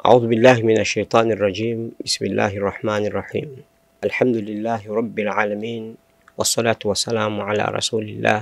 أعوذ بالله من الشيطان الرجيم. بسم الله الرحمن الرحيم. الحمد لله رب العالمين، والصلاة والسلام على رسول الله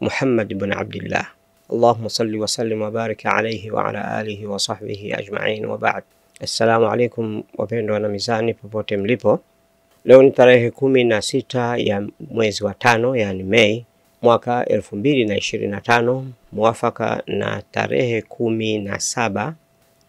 محمد بن عبد الله. اللهم صل وسلم وبارك عليه وعلى آله وصحبه أجمعين وبعد. Assalamu alaikum wapendwa wana mizani popote mlipo. Leo ni tarehe 16 ya mwezi wa 5, yani Mei mwaka 2025, muafaka na tarehe 17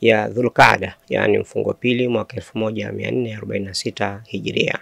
ya Dhulqaada, yani mfungo pili mwaka 1446 Hijria.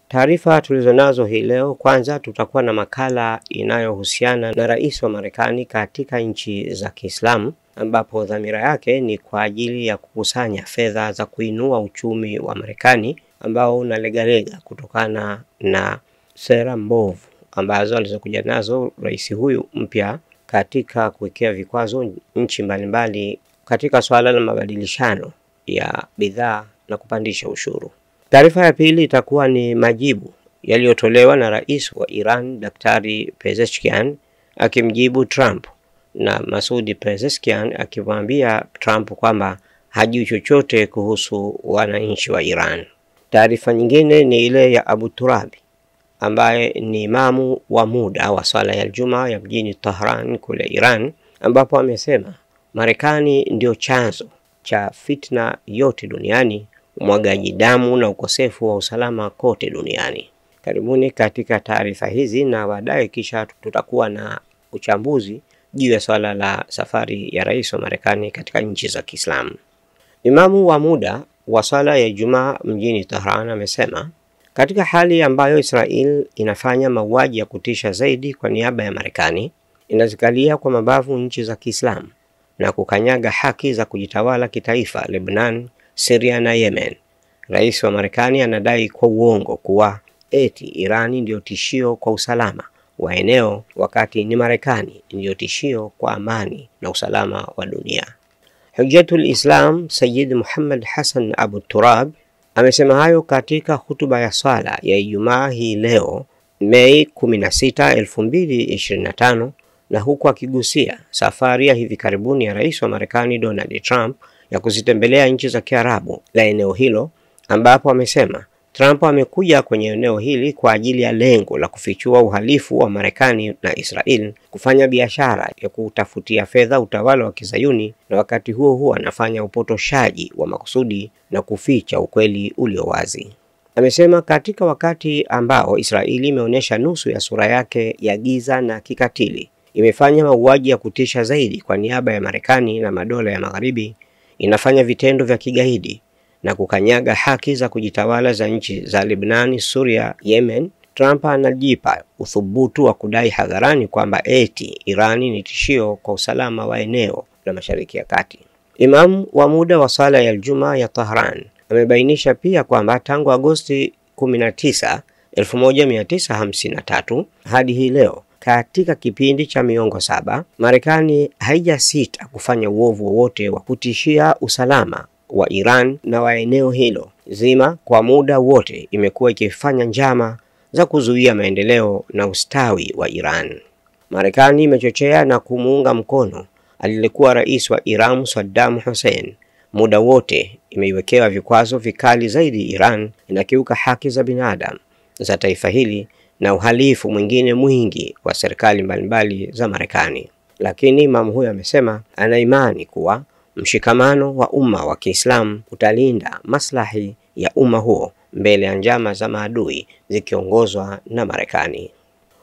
Taarifa tulizonazo hii leo, kwanza tutakuwa na makala inayohusiana na rais wa Marekani katika nchi za Kiislamu, ambapo dhamira yake ni kwa ajili ya kukusanya fedha za kuinua uchumi wa Marekani ambao unalegalega kutokana na sera mbovu ambazo alizokuja nazo rais huyu mpya katika kuwekea vikwazo nchi mbalimbali katika swala la mabadilishano ya bidhaa na kupandisha ushuru. Taarifa ya pili itakuwa ni majibu yaliyotolewa na rais wa Iran Daktari Pezeshkian akimjibu Trump, na Masoud Pezeshkian akimwambia Trump kwamba hajui chochote kuhusu wananchi wa Iran. Taarifa nyingine ni ile ya Abu Turabi ambaye ni imamu wa muda wa swala ya Ijumaa ya mjini Tehran kule Iran, ambapo amesema Marekani ndio chanzo cha fitna yote duniani, umwagaji damu na ukosefu wa usalama kote duniani. Karibuni katika taarifa hizi, na baadaye kisha tutakuwa na uchambuzi juu ya swala la safari ya rais wa Marekani katika nchi za Kiislamu. Imamu wa muda wa swala ya Ijumaa mjini Tehran amesema katika hali ambayo Israel inafanya mauaji ya kutisha zaidi kwa niaba ya Marekani, inazikalia kwa mabavu nchi za Kiislamu na kukanyaga haki za kujitawala kitaifa Lebanon, Syria na Yemen, rais wa Marekani anadai kwa uongo kuwa eti Irani ndio tishio kwa usalama wa eneo, wakati ni Marekani ndio tishio kwa amani na usalama wa dunia. Hujjatul Islam Sayyid Muhammad Hassan Abu Turab amesema hayo katika hutuba ya swala ya Ijumaa hii leo Mei 16, 2025, na huku akigusia safari ya hivi karibuni ya rais wa Marekani Donald Trump ya kuzitembelea nchi za Kiarabu la eneo hilo, ambapo amesema Trump amekuja kwenye eneo hili kwa ajili ya lengo la kufichua uhalifu wa Marekani na Israel kufanya biashara ya kutafutia fedha utawala wa Kizayuni, na wakati huo huo anafanya upotoshaji wa makusudi na kuficha ukweli ulio wazi. Amesema katika wakati ambao Israeli imeonyesha nusu ya sura yake ya giza na kikatili, imefanya mauaji ya kutisha zaidi kwa niaba ya Marekani na madola ya Magharibi, inafanya vitendo vya kigaidi na kukanyaga haki za kujitawala za nchi za Lebanon, Syria, Yemen, Trump anajipa uthubutu wa kudai hadharani kwamba eti Irani ni tishio kwa usalama wa eneo la Mashariki ya Kati. Imam wa muda wa sala ya Ijumaa ya Tehran amebainisha pia kwamba tangu Agosti 19, 1953 hadi hii leo, katika kipindi cha miongo 7, Marekani haijasita kufanya uovu wowote wa kutishia usalama wa Iran na wa eneo hilo zima. Kwa muda wote imekuwa ikifanya njama za kuzuia maendeleo na ustawi wa Iran. Marekani imechochea na kumuunga mkono aliyekuwa rais wa Iran Saddam Hussein. Muda wote imeiwekea vikwazo vikali zaidi Iran, inakiuka haki za binadamu za taifa hili na uhalifu mwingine mwingi wa serikali mbalimbali za Marekani. Lakini imamu huyo amesema ana imani kuwa mshikamano wa umma wa Kiislamu utalinda maslahi ya umma huo mbele ya njama za maadui zikiongozwa na Marekani.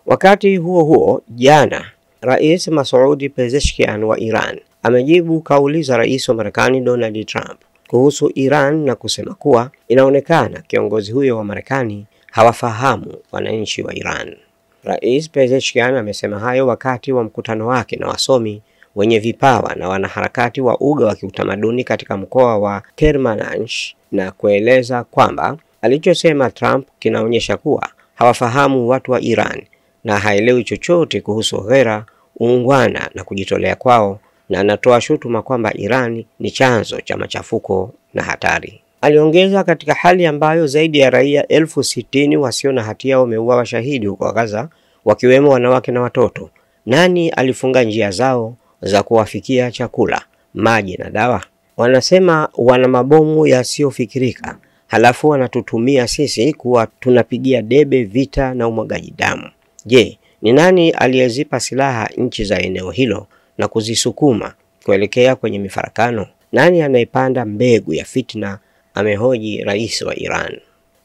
Wakati huo huo, jana Rais Masoud Pezeshkian wa Iran amejibu kauli za rais wa Marekani Donald Trump kuhusu Iran na kusema kuwa inaonekana kiongozi huyo wa Marekani hawafahamu wananchi wa Iran. Rais Pezeshkian amesema hayo wakati wa mkutano wake na wasomi wenye vipawa na wanaharakati wa uga wa kiutamaduni katika mkoa wa Kermanshah, na kueleza kwamba alichosema Trump kinaonyesha kuwa hawafahamu watu wa Iran na haelewi chochote kuhusu ghera, uungwana na kujitolea kwao, na anatoa shutuma kwamba Iran ni chanzo cha machafuko na hatari. Aliongeza, katika hali ambayo zaidi ya raia 60,000 wasio na hatia wameuawa shahidi huko Gaza wakiwemo wanawake na watoto. Nani alifunga njia zao za kuwafikia chakula, maji na dawa? Wanasema wana mabomu yasiyofikirika, halafu wanatutumia sisi kuwa tunapigia debe vita na umwagaji damu. Je, ni nani aliyezipa silaha nchi za eneo hilo na kuzisukuma kuelekea kwenye mifarakano? Nani anaipanda mbegu ya fitna? Amehoji rais wa Iran.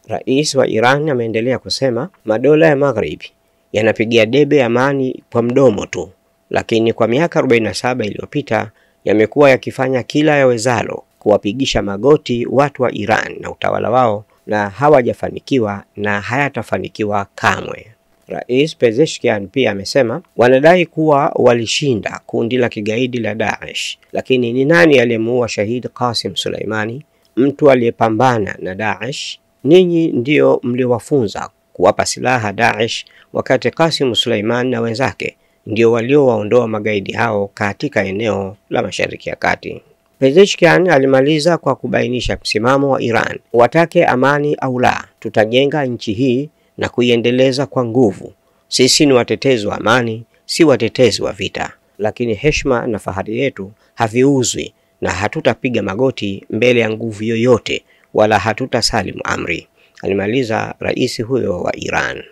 Rais wa Iran ameendelea kusema madola ya Magharibi yanapigia debe amani kwa mdomo tu, lakini kwa miaka 47 iliyopita yamekuwa yakifanya kila yawezalo kuwapigisha magoti watu wa Iran na utawala wao, na hawajafanikiwa na hayatafanikiwa kamwe. Rais Pezeshkian pia amesema wanadai kuwa walishinda kundi la kigaidi la Daesh, lakini ni nani aliyemuua shahid Qasim Suleimani, mtu aliyepambana na Daesh? Ninyi ndio mliowafunza kuwapa silaha Daesh, wakati Qasim Suleimani na wenzake ndio waliowaondoa magaidi hao katika eneo la Mashariki ya Kati. Pezeshkian alimaliza kwa kubainisha msimamo wa Iran: watake amani au la, tutajenga nchi hii na kuiendeleza kwa nguvu. Sisi ni watetezi wa amani, si watetezi wa vita, lakini heshima na fahari yetu haviuzwi, na hatutapiga magoti mbele ya nguvu yoyote, wala hatutasalimu amri, alimaliza rais huyo wa Iran.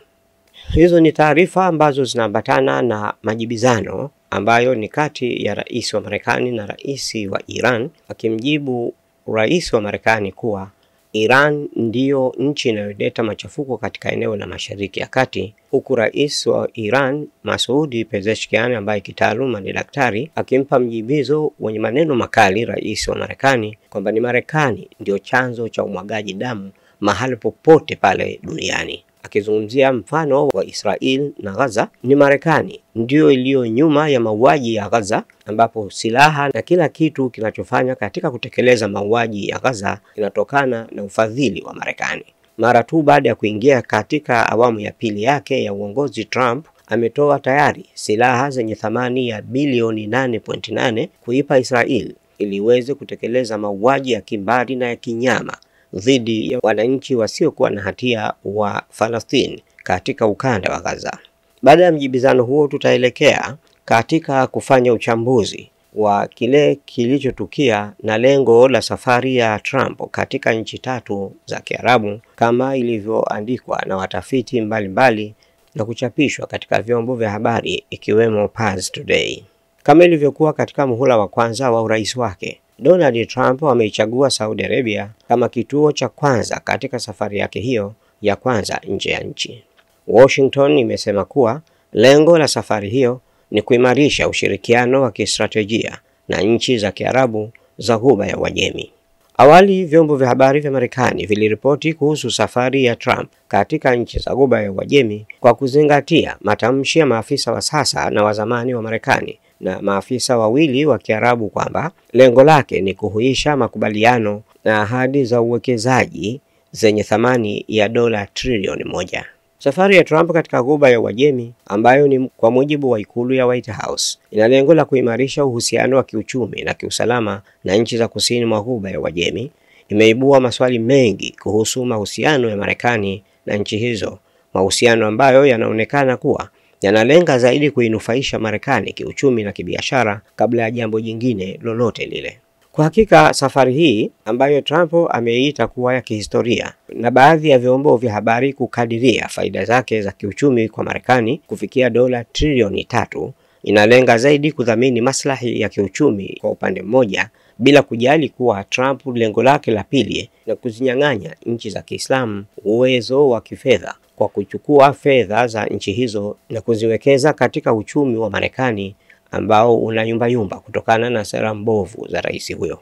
Hizo ni taarifa ambazo zinaambatana na majibizano ambayo ni kati ya rais wa Marekani na rais wa Iran, akimjibu rais wa Marekani kuwa Iran ndiyo nchi inayoleta machafuko katika eneo la Mashariki ya Kati, huku rais wa Iran Masoud Pezeshkian ambaye kitaaluma ni daktari akimpa mjibizo wenye maneno makali rais wa Marekani kwamba ni Marekani ndio chanzo cha umwagaji damu mahali popote pale duniani. Akizungumzia mfano wa Israel na Gaza, ni Marekani ndio iliyo nyuma ya mauaji ya Gaza, ambapo silaha na kila kitu kinachofanya katika kutekeleza mauaji ya Gaza kinatokana na ufadhili wa Marekani. Mara tu baada ya kuingia katika awamu ya pili yake ya uongozi, Trump ametoa tayari silaha zenye thamani ya bilioni 8.8 kuipa Israel ili iweze kutekeleza mauaji ya kimbari na ya kinyama dhidi ya wananchi wasiokuwa na hatia wa Palestina katika ukanda wa Gaza. Baada ya mjibizano huo, tutaelekea katika kufanya uchambuzi wa kile kilichotukia na lengo la safari ya Trump katika nchi 3 za Kiarabu kama ilivyoandikwa na watafiti mbalimbali na kuchapishwa katika vyombo vya habari ikiwemo Pars Today. Kama ilivyokuwa katika muhula wa kwanza wa urais wake, Donald Trump ameichagua Saudi Arabia kama kituo cha kwanza katika safari yake hiyo ya kwanza nje ya nchi. Washington imesema kuwa lengo la safari hiyo ni kuimarisha ushirikiano wa kistratejia na nchi za Kiarabu za Ghuba ya Uajemi. Awali vyombo vya habari vya Marekani viliripoti kuhusu safari ya Trump katika nchi za Ghuba ya Uajemi kwa kuzingatia matamshi ya maafisa wa sasa na wa zamani wa Marekani na maafisa wawili wa Kiarabu kwamba lengo lake ni kuhuisha makubaliano na ahadi za uwekezaji zenye thamani ya dola trilioni 1. Safari ya Trump katika Ghuba ya Uajemi, ambayo ni kwa mujibu wa ikulu ya White House, ina lengo la kuimarisha uhusiano wa kiuchumi na kiusalama na nchi za kusini mwa Ghuba ya Uajemi, imeibua maswali mengi kuhusu mahusiano ya Marekani na nchi hizo, mahusiano ambayo yanaonekana kuwa yanalenga zaidi kuinufaisha Marekani kiuchumi na kibiashara kabla ya jambo jingine lolote lile. Kwa hakika safari hii ambayo Trump ameiita kuwa ya kihistoria na baadhi ya vyombo vya habari kukadiria faida zake za kiuchumi kwa Marekani kufikia dola trilioni 3, inalenga zaidi kudhamini maslahi ya kiuchumi kwa upande mmoja, bila kujali kuwa Trump lengo lake la pili na kuzinyang'anya nchi za Kiislamu uwezo wa kifedha kwa kuchukua fedha za nchi hizo na kuziwekeza katika uchumi wa Marekani ambao unayumbayumba kutokana na sera mbovu za rais huyo.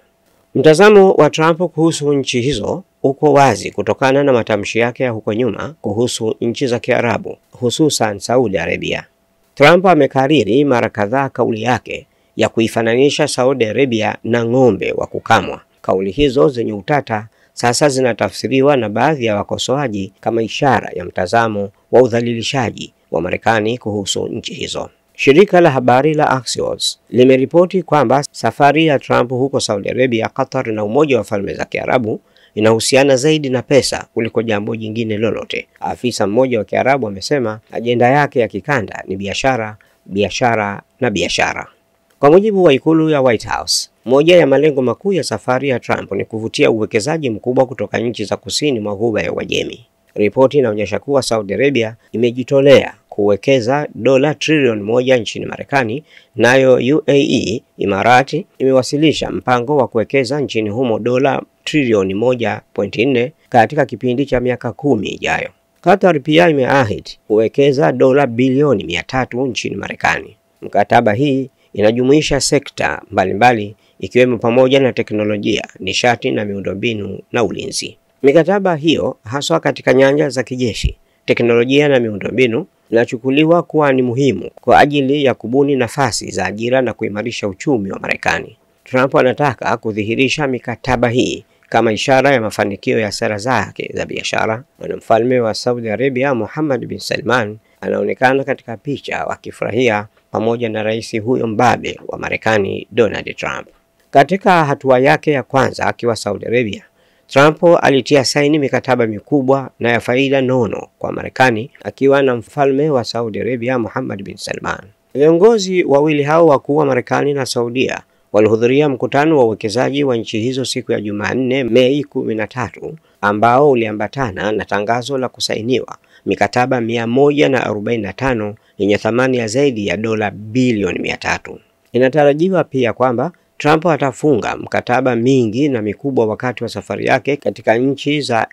Mtazamo wa Trump kuhusu nchi hizo uko wazi kutokana na matamshi yake ya huko nyuma kuhusu nchi za Kiarabu, hususan Saudi Arabia. Trump amekariri mara kadhaa kauli yake ya kuifananisha Saudi Arabia na ng'ombe wa kukamwa. Kauli hizo zenye utata sasa zinatafsiriwa na baadhi ya wakosoaji kama ishara ya mtazamo wa udhalilishaji wa Marekani kuhusu nchi hizo. Shirika la habari la Axios limeripoti kwamba safari ya Trump huko Saudi Arabia, Qatar na Umoja wa Falme za Kiarabu inahusiana zaidi na pesa kuliko jambo jingine lolote. Afisa mmoja wa Kiarabu amesema ajenda yake ya kikanda ni biashara, biashara na biashara. Kwa mujibu wa ikulu ya White House, moja ya malengo makuu ya safari ya Trump ni kuvutia uwekezaji mkubwa kutoka nchi za kusini mwa Ghuba ya Uajemi. Ripoti inaonyesha kuwa Saudi Arabia imejitolea kuwekeza dola trilioni 1 nchini Marekani, nayo UAE, Imarati, imewasilisha mpango wa kuwekeza nchini humo dola trilioni 1.4 katika kipindi cha miaka 10 ijayo. Qatar pia imeahidi kuwekeza dola bilioni 300 nchini Marekani. Mkataba hii inajumuisha sekta mbalimbali ikiwemo pamoja na teknolojia, nishati na miundombinu na ulinzi. Mikataba hiyo haswa katika nyanja za kijeshi, teknolojia na miundombinu inachukuliwa kuwa ni muhimu kwa ajili ya kubuni nafasi za ajira na kuimarisha uchumi wa Marekani. Trump anataka kudhihirisha mikataba hii kama ishara ya mafanikio ya sera zake za biashara. Mwanamfalme wa Saudi Arabia Mohammed bin Salman anaonekana katika picha wakifurahia pamoja na rais huyo mbabe wa Marekani Donald Trump. Katika hatua yake ya kwanza akiwa Saudi Arabia, Trump alitia saini mikataba mikubwa na ya faida nono kwa Marekani akiwa na mfalme wa Saudi Arabia Mohammed bin Salman. Viongozi wawili hao wakuu wa Marekani na Saudia walihudhuria mkutano wa uwekezaji wa nchi hizo siku ya Jumanne, Mei 13, ambao uliambatana na tangazo la kusainiwa mikataba 145 yenye thamani ya zaidi ya dola bilioni 300. Inatarajiwa pia kwamba Trump atafunga mkataba mingi na mikubwa wakati wa safari yake katika nchi za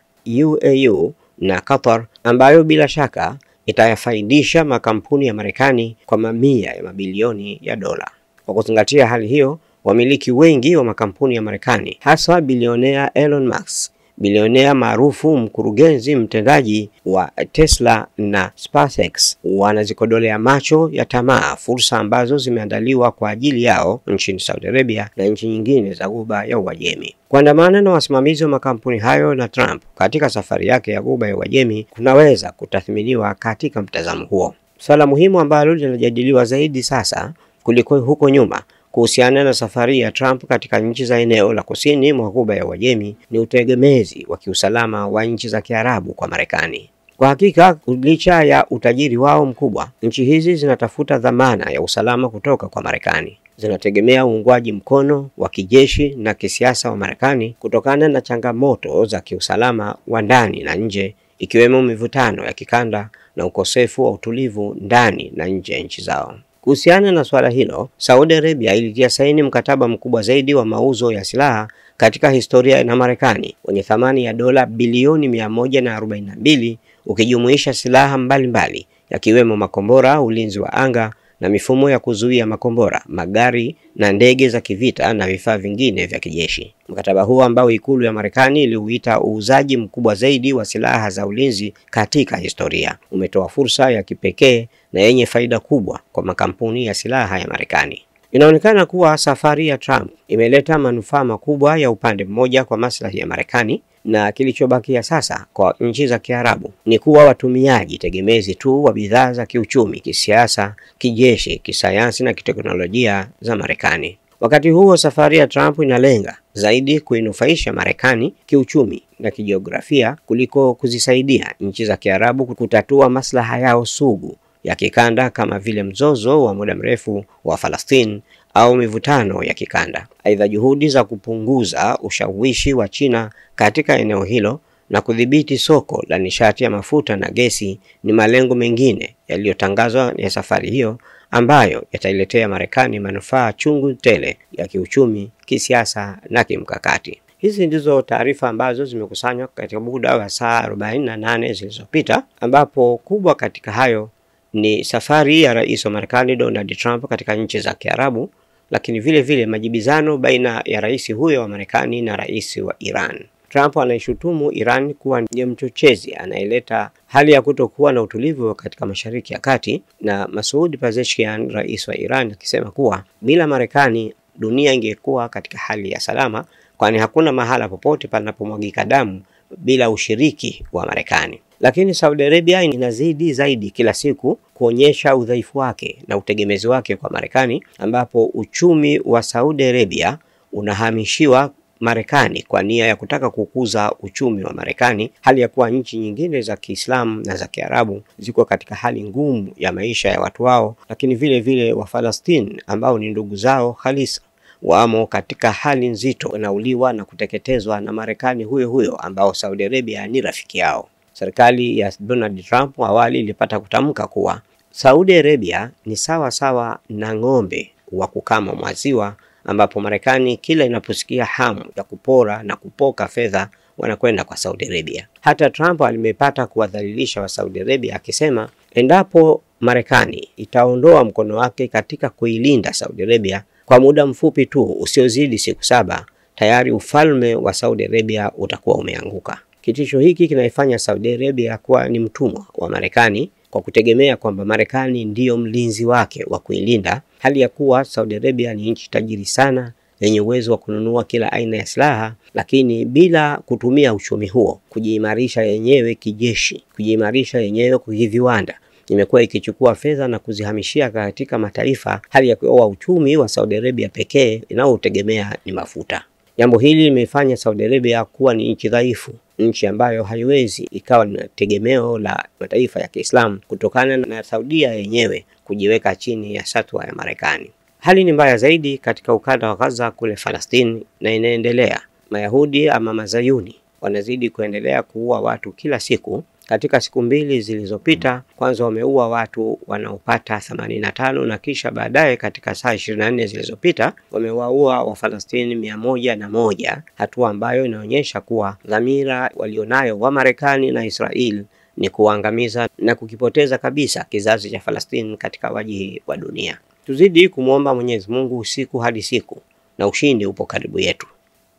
UAE na Qatar, ambayo bila shaka itayafaidisha makampuni ya Marekani kwa mamia ya mabilioni ya dola. Kwa kuzingatia hali hiyo, wamiliki wengi wa makampuni ya Marekani, hasa bilionea Elon Musk, bilionea maarufu mkurugenzi mtendaji wa Tesla na SpaceX, wanazikodolea macho ya tamaa fursa ambazo zimeandaliwa kwa ajili yao nchini Saudi Arabia na nchi nyingine za Ghuba ya Uajemi. Kuandamana na wasimamizi wa makampuni hayo na Trump katika safari yake ya Ghuba ya Uajemi kunaweza kutathminiwa katika mtazamo huo. Swala muhimu ambalo linajadiliwa zaidi sasa kuliko huko nyuma kuhusiana na safari ya Trump katika nchi za eneo la kusini mwa Ghuba ya Uajemi ni utegemezi wa kiusalama wa nchi za Kiarabu kwa Marekani. Kwa hakika, licha ya utajiri wao mkubwa, nchi hizi zinatafuta dhamana ya usalama kutoka kwa Marekani. Zinategemea uungwaji mkono wa kijeshi na kisiasa wa Marekani kutokana na changamoto za kiusalama wa ndani na nje, ikiwemo mivutano ya kikanda na ukosefu wa utulivu ndani na nje ya nchi zao. Kuhusiana na swala hilo, Saudi Arabia ilitia saini mkataba mkubwa zaidi wa mauzo ya silaha katika historia na Marekani wenye thamani ya dola bilioni 142, ukijumuisha silaha mbalimbali yakiwemo makombora, ulinzi wa anga na mifumo ya kuzuia makombora, magari na ndege za kivita na vifaa vingine vya kijeshi. Mkataba huo ambao ikulu ya Marekani iliuita uuzaji mkubwa zaidi wa silaha za ulinzi katika historia, umetoa fursa ya kipekee na yenye faida kubwa kwa makampuni ya silaha ya Marekani. Inaonekana kuwa safari ya Trump imeleta manufaa makubwa ya upande mmoja kwa maslahi ya Marekani, na kilichobakia sasa kwa nchi za Kiarabu ni kuwa watumiaji tegemezi tu wa bidhaa za kiuchumi, kisiasa, kijeshi, kisayansi na kiteknolojia za Marekani. Wakati huo safari ya Trump inalenga zaidi kuinufaisha Marekani kiuchumi na kijiografia kuliko kuzisaidia nchi za Kiarabu kutatua maslaha yao sugu ya kikanda kama vile mzozo wa muda mrefu wa Palestina au mivutano ya kikanda. Aidha, juhudi za kupunguza ushawishi wa China katika eneo hilo na kudhibiti soko la nishati ya mafuta na gesi ni malengo mengine yaliyotangazwa ya safari hiyo, ambayo yatailetea Marekani manufaa chungu tele ya kiuchumi, kisiasa na kimkakati. Hizi ndizo taarifa ambazo zimekusanywa katika muda wa saa 48 zilizopita, ambapo kubwa katika hayo ni safari ya rais wa Marekani Donald Trump katika nchi za Kiarabu, lakini vile vile majibizano baina ya rais huyo wa Marekani na rais wa Iran. Trump anaishutumu Iran kuwa ndiye mchochezi anayeleta hali ya kutokuwa na utulivu katika Mashariki ya Kati, na Masoud Pezeshkian, rais wa Iran, akisema kuwa bila Marekani dunia ingekuwa katika hali ya salama, kwani hakuna mahala popote panapomwagika damu bila ushiriki wa Marekani. Lakini Saudi Arabia inazidi zaidi kila siku kuonyesha udhaifu wake na utegemezi wake kwa Marekani, ambapo uchumi wa Saudi Arabia unahamishiwa Marekani kwa nia ya kutaka kukuza uchumi wa Marekani, hali ya kuwa nchi nyingine za Kiislamu na za Kiarabu ziko katika hali ngumu ya maisha ya watu wao, lakini vile vile wa Palestina ambao ni ndugu zao halisi wamo katika hali nzito, wanauliwa na kuteketezwa na Marekani huyo huyo ambao Saudi Arabia ni rafiki yao. Serikali ya Donald Trump awali ilipata kutamka kuwa Saudi Arabia ni sawa sawa na ng'ombe wa kukama maziwa, ambapo Marekani kila inaposikia hamu ya kupora na kupoka fedha wanakwenda kwa Saudi Arabia. Hata Trump alimepata kuwadhalilisha wa Saudi Arabia akisema endapo Marekani itaondoa mkono wake katika kuilinda Saudi Arabia kwa muda mfupi tu usiozidi siku 7, tayari ufalme wa Saudi Arabia utakuwa umeanguka. Kitisho hiki kinaifanya Saudi Arabia kuwa ni mtumwa wa Marekani kwa kutegemea kwamba Marekani ndiyo mlinzi wake wa kuilinda, hali ya kuwa Saudi Arabia ni nchi tajiri sana yenye uwezo wa kununua kila aina ya silaha, lakini bila kutumia uchumi huo kujiimarisha yenyewe kijeshi, kujiimarisha yenyewe kiviwanda. Imekuwa ikichukua fedha na kuzihamishia katika mataifa, hali ya kuwa uchumi wa Saudi Arabia pekee inaotegemea ni mafuta. Jambo hili limefanya Saudi Arabia kuwa ni nchi dhaifu, nchi ambayo haiwezi ikawa na tegemeo la mataifa ya Kiislamu kutokana na Saudia yenyewe kujiweka chini ya satwa ya Marekani. Hali ni mbaya zaidi katika ukanda wa Gaza kule Palestina na inaendelea. Mayahudi ama Mazayuni wanazidi kuendelea kuua watu kila siku. Katika siku 2 zilizopita, kwanza wameua watu wanaopata 85 na kisha baadaye katika saa 24 zilizopita wamewaua Wafalastini 101, hatua ambayo inaonyesha kuwa dhamira walionayo wa Marekani na Israel ni kuangamiza na kukipoteza kabisa kizazi cha Palestina katika wajihi wa dunia. Tuzidi kumwomba Mwenyezi Mungu usiku hadi siku na ushindi upo karibu yetu.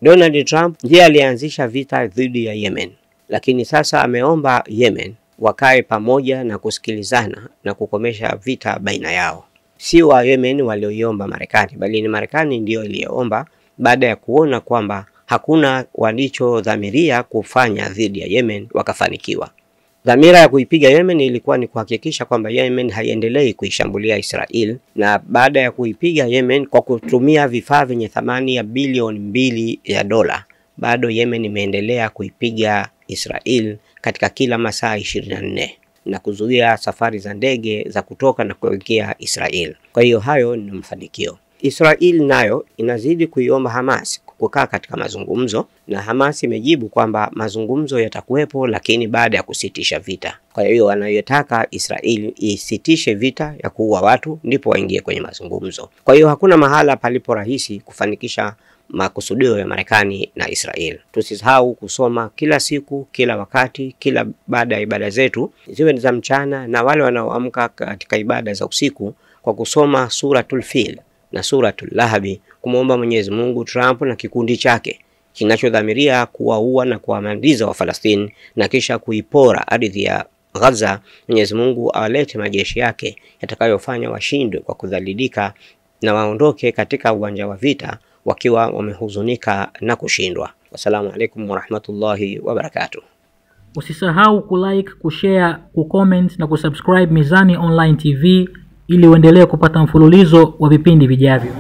Donald Trump ndiye alianzisha vita dhidi ya Yemen, lakini sasa ameomba Yemen wakae pamoja na kusikilizana na kukomesha vita baina yao. Si wa Yemen walioiomba Marekani, bali ni Marekani ndiyo iliyoomba baada ya kuona kwamba hakuna walichodhamiria kufanya dhidi ya Yemen wakafanikiwa. Dhamira ya kuipiga Yemen ilikuwa ni kuhakikisha kwamba Yemen haiendelei kuishambulia Israel, na baada ya kuipiga Yemen kwa kutumia vifaa vyenye thamani ya bilioni 2 ya dola, bado Yemen imeendelea kuipiga Israel katika kila masaa 24 na kuzuia safari za ndege za kutoka na kuelekea Israel. Kwa hiyo hayo ni mafanikio. Israel nayo inazidi kuiomba Hamas kukaa katika mazungumzo, na Hamas imejibu kwamba mazungumzo yatakuwepo lakini baada ya kusitisha vita. Kwa hiyo wanayotaka Israel isitishe vita ya kuua watu ndipo waingie kwenye mazungumzo. Kwa hiyo hakuna mahala palipo rahisi kufanikisha makusudio ya Marekani na Israel. Tusisahau kusoma kila siku, kila wakati, kila baada ya ibada zetu, ziwe za mchana na wale wanaoamka katika ibada za usiku, kwa kusoma suratul Fil na suratul Lahabi, kumwomba Mwenyezi Mungu Trump na kikundi chake kinachodhamiria kuwaua na kuwamaliza wa Palestina na kisha kuipora ardhi ya Gaza, Mwenyezi Mungu awalete majeshi yake yatakayofanya washindwe kwa kudhalilika na waondoke katika uwanja wa vita wakiwa wamehuzunika na kushindwa. Wassalamu alaikum warahmatullahi wabarakatuh. Usisahau kulike, kushare, kucomment na kusubscribe Mizani Online TV ili uendelee kupata mfululizo wa vipindi vijavyo.